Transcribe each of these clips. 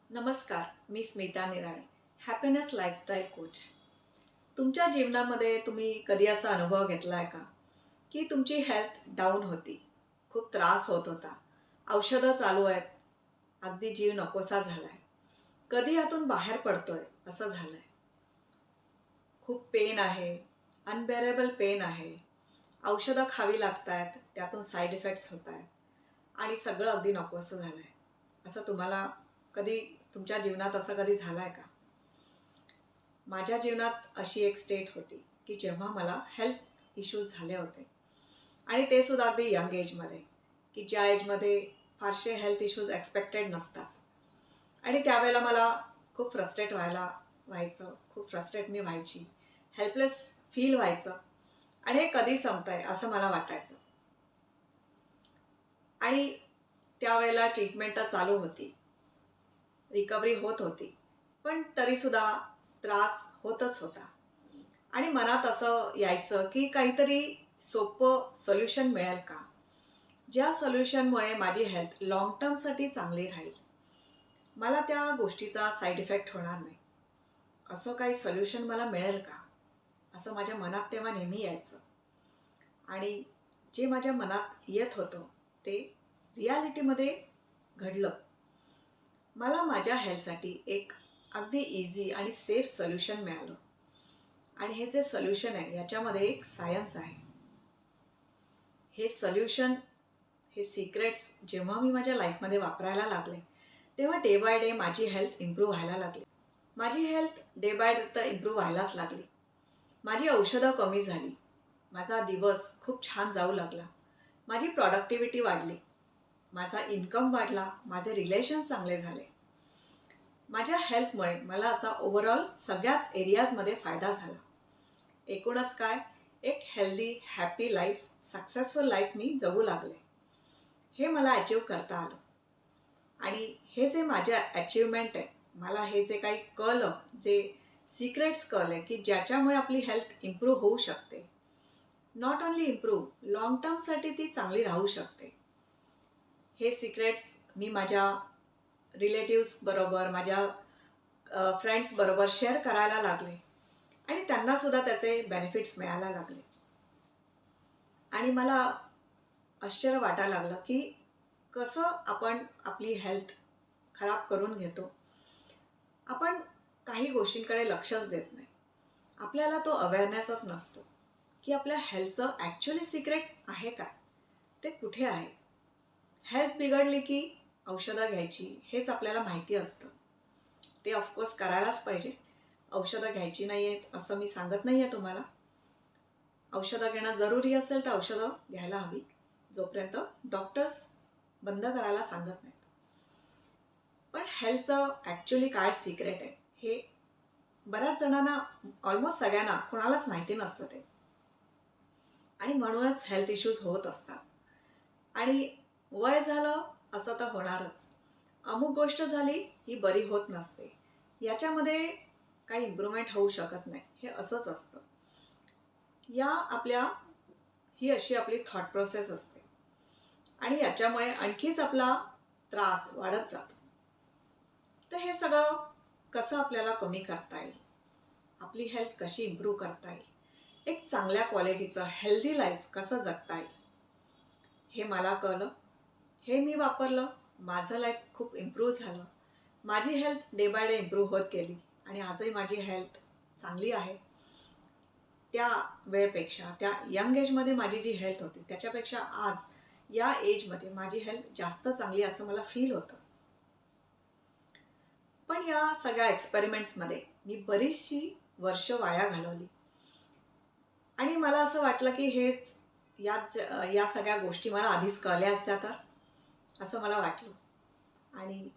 नमस्कार, मी स्मिता निराळे, happiness lifestyle coach. तुमच्या जीवनामध्ये तुम्ही कधी असा अनुभव घेतला आहे का, की तुमची हेल्थ डाऊन होती, खूप त्रास होत होता, औषधं चालू आहेत, अगदी जीव नकोसा झाला आहे, कधी यातून बाहेर पडतोय असं झालं आहे, खूप पेन आहे, अनबेरेबल पेन आहे, औषधं खावी लागत आहेत, त्यातून साईड इफेक्ट्स होत आहेत आणि सगळं अगदी नकोसं झालं आहे. असं तुम्हाला कधी तुमच्या जीवनात असं कधी झालं आहे का? माझ्या जीवनात अशी एक स्टेट होती की जेव्हा मला हेल्थ इश्यूज झाले होते आणि ते सुद्धा अगदी यंग एजमध्ये, की ज्या एजमध्ये फारसे हेल्थ इश्यूज एक्सपेक्टेड नसतात आणि त्यावेळेला मला खूप व्हायचं, खूप फ्रस्ट्रेट मी व्हायची, हेल्पलेस फील व्हायचं आणि हे कधी संपतंय असं मला वाटायचं. आणि त्यावेळेला ट्रीटमेंट तर चालू होती, रिकव्हरी होत होती, पण तरीसुद्धा त्रास होतच होता आणि मनात असं यायचं की काहीतरी सोपं सोल्युशन मिळेल का, ज्या सोल्युशनमुळे माझी हेल्थ लाँग टर्मसाठी चांगली राहील, मला त्या गोष्टीचा साईड इफेक्ट होणार नाही, असं काही सोल्युशन मला मिळेल का, असं माझ्या मनात तेव्हा नेहमी यायचं. आणि जे माझ्या मनात येत होतं ते रियालिटीमध्ये घडलं. मला माझ्या हेल्थसाठी एक अगदी इझी आणि सेफ सोल्युशन मिळालं आणि हे जे सोल्युशन आहे याच्यामध्ये एक सायन्स आहे. हे सोल्युशन, हे सिक्रेट्स जेव्हा मी माझ्या लाईफमध्ये वापरायला लागले तेव्हा डे बाय डे माझी हेल्थ इम्प्रूव्ह व्हायला लागली. माझी हेल्थ डे बाय डे तर इम्प्रूव्ह व्हायलाच लागली. माझी औषधं कमी झाली, माझा दिवस खूप छान जाऊ लागला, माझी प्रॉडक्टिव्हिटी वाढली, माझा इन्कम वाढला, माझे रिलेशन चांगले झाले. माझ्या हेल्थमुळे मला असा ओव्हरऑल सगळ्याच एरियाजमध्ये फायदा झाला. एकूणच काय, एक healthy happy life, successful life मी जगू लागले. हे मला अचीव करता आलं आणि हे जे माझ्या अचीवमेंट आहे, मला हे जे काही कळलं, जे सिक्रेट्स कळले की ज्याच्यामुळे आपली हेल्थ इम्प्रूव्ह होऊ शकते, नॉट ओन्ली इम्प्रूव्ह, लाँग टर्मसाठी ती चांगली राहू शकते, हे सिक्रेट्स मी माझ्या रिलेटिव्स बरोबर, माझ्या फ्रेंड्स बरोबर शेअर करायला लागले आणि त्यांनासुद्धा त्याचे बेनिफिट्स मिळायला लागले. आणि मला आश्चर्य वाटायला लागलं की कसं आपण आपली हेल्थ खराब करून घेतो. आपण काही गोष्टींकडे लक्षच देत नाही, आपल्याला तो अवेअरनेसच नसतो की आपल्या हेल्थचं ॲक्च्युली सिक्रेट आहे काय, ते कुठे आहे. हेल्थ बिघडली की औषधं घ्यायची हेच आपल्याला माहिती असतं, ते ऑफकोर्स करायलाच पाहिजे. औषधं घ्यायची नाही आहेत असं मी सांगत नाही आहे तुम्हाला. औषधं घेणं जरुरी असेल तर औषधं घ्यायला हवी, जोपर्यंत डॉक्टर्स बंद करायला सांगत नाहीत. पण हेल्थचं ॲक्च्युली काय सिक्रेट आहे हे बऱ्याच जणांना, ऑलमोस्ट सगळ्यांना, कोणालाच माहिती नसतं ते. आणि म्हणूनच हेल्थ इश्यूज होत असतात. आणि वय झालं असं तर होणारच, अमुक गोष्ट झाली ही बरी होत नसते, याच्यामध्ये काही इम्प्रूव्हमेंट होऊ शकत नाही, हे असंच असतं. ही अशी आपली थॉट प्रोसेस असते आणि याच्यामुळे आणखीच आपला त्रास वाढत जातो. तर हे सगळं कसं आपल्याला कमी करता येईल, आपली हेल्थ कशी इम्प्रूव्ह करता येईल, एक चांगल्या क्वालिटीचं हेल्दी लाईफ कसं जगता येईल, हे मला कळलं, हे मी वापरलं, माझं लाईफ खूप इम्प्रूव्ह झालं, माझी health day by day improve होत गेली आणि आजही माझी हेल्थ चांगली आहे. त्या वेळेपेक्षा, त्या यंग एजमध्ये माझी जी हेल्थ होती त्याच्यापेक्षा आज या एजमध्ये माझी हेल्थ जास्त चांगली असं मला फील होतं. पण या सगळ्या एक्सपेरिमेंट्समध्ये मी बरीचशी वर्ष वाया घालवली आणि मला असं वाटलं की या सगळ्या गोष्टी मला आधीच कळल्या असत्या तर, असं मला वाटलं. आणि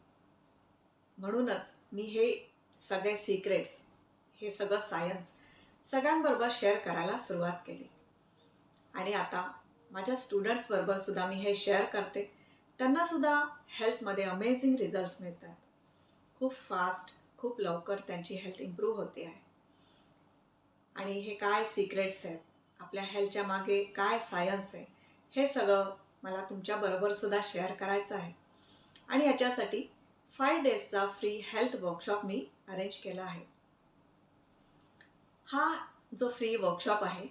म्हणूनच मी हे सगळे सिक्रेट्स, हे सगळं सायन्स सगळ्यांबरोबर शेअर करायला सुरुवात केली. आणि आता माझ्या स्टुडंट्सबरोबर सुद्धा मी हे शेअर करते, त्यांनासुद्धा हेल्थमध्ये अमेझिंग रिझल्ट्स मिळतात, खूप फास्ट, खूप लवकर त्यांची हेल्थ इम्प्रूव्ह होते आहे. आणि हे काय सिक्रेट्स आहेत, आपल्या हेल्थच्या मागे काय सायन्स आहे, हे सगळं मला तुमच्याबरोबर सुद्धा शेअर करायचं आहे. आणि याच्यासाठी 5 डेजचा फ्री हेल्थ वर्कशॉप मी अरेंज केला आहे. हा जो फ्री वर्कशॉप आहे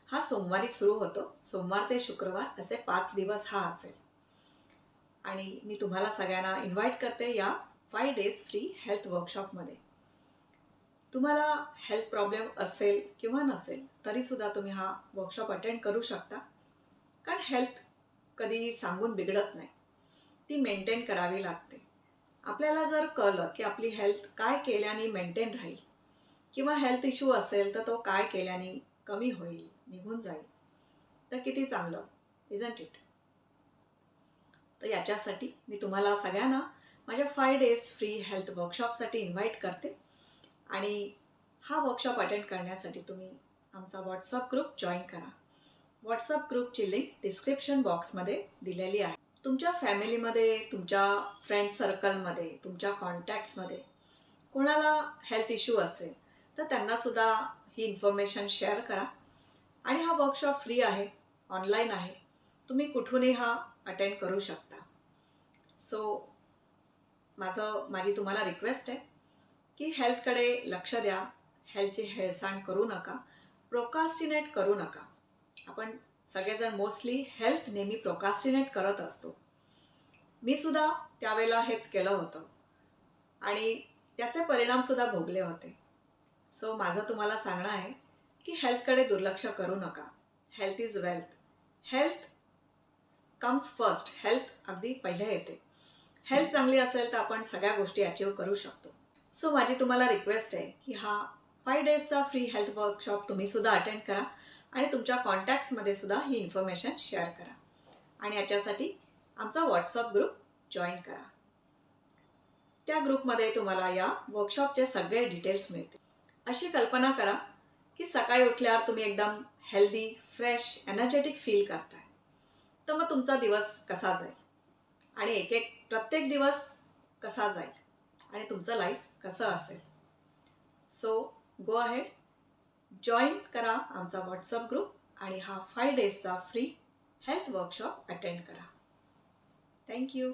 हा सोमवारी सुरू होतो. सोमवार ते शुक्रवार असे 5 दिवस हा असेल. आणि मी तुम्हाला सगळ्यांना इन्व्हाइट करते या 5 डेज फ्री हेल्थ वर्कशॉपमध्ये. तुम्हाला हेल्थ प्रॉब्लेम असेल किंवा नसेल तरीसुद्धा तुम्ही हा वर्कशॉप अटेंड करू शकता. कारण हेल्थ कधीही सांगून बिघडत नाही, ती मेंटेन करावी लागते. आपल्याला जर कळलं की आपली हेल्थ काय केल्याने मेंटेन राहील किंवा हेल्थ इश्यू असेल तर तो काय केल्याने कमी होईल, निघून जाईल, तर किती चांगलं, इजंट इट? तर याच्यासाठी मी तुम्हाला सगळ्यांना माझ्या 5 डेज फ्री हेल्थ वर्कशॉपसाठी इन्व्हाइट करते. आणि हा वर्कशॉप अटेंड करण्यासाठी तुम्ही आमचा व्हॉट्सअप ग्रुप जॉईन करा. व्हॉट्सअप ग्रुपची लिंक डिस्क्रिप्शन बॉक्समध्ये दिलेली आहे. तुमच्या फॅमिलीमध्ये, तुमच्या फ्रेंड सर्कलमध्ये, तुमच्या कॉन्टॅक्ट्समध्ये कोणाला हेल्थ इश्यू असेल तर त्यांनासुद्धा ही इन्फॉर्मेशन शेअर करा. आणि हा वर्कशॉप फ्री आहे, ऑनलाईन आहे, तुम्ही कुठूनही हा अटेंड करू शकता. सो माझी तुम्हाला रिक्वेस्ट आहे की हेल्थकडे लक्ष द्या, हेल्थची हेळसांड करू नका, प्रोकास्टिनेट करू नका. आपण सगळेजण मोस्टली हेल्थ नेहमी प्रोकास्टिनेट करत असतो. मी सुद्धा त्यावेळेला हेच केलं होतं आणि त्याचे परिणामसुद्धा भोगले होते. सो माझं तुम्हाला सांगणं आहे की हेल्थकडे दुर्लक्ष करू नका. Health is wealth. Health comes first. Health अगदी पहिले येते. हेल्थ चांगली असेल तर आपण सगळ्या गोष्टी अचीव करू शकतो. सो माझी तुम्हाला रिक्वेस्ट आहे की हा 5 डेजचा फ्री हेल्थ वर्कशॉप तुम्ही सुद्धा अटेंड करा आणि तुमच्या कॉन्टॅक्ट्समध्ये सुद्धा ही इन्फॉर्मेशन शेअर करा. आणि याच्यासाठी आमचा व्हॉट्सअप ग्रुप जॉईन करा. त्या ग्रुपमध्ये तुम्हाला या वर्कशॉपचे सगळे डिटेल्स मिळतील. अशी कल्पना करा की सकाळी उठल्यावर तुम्ही एकदम हेल्दी, फ्रेश, एनर्जेटिक फील करताय. तर मग तुमचा दिवस कसा जाईल आणि प्रत्येक दिवस कसा जाईल आणि तुमचं लाईफ कसं असेल. सो गो अहेड, जॉईन करा आमचा व्हॉट्सअप ग्रुप आणि हा 5 डेजचा फ्री हेल्थ वर्कशॉप अटेंड करा. थँक्यू.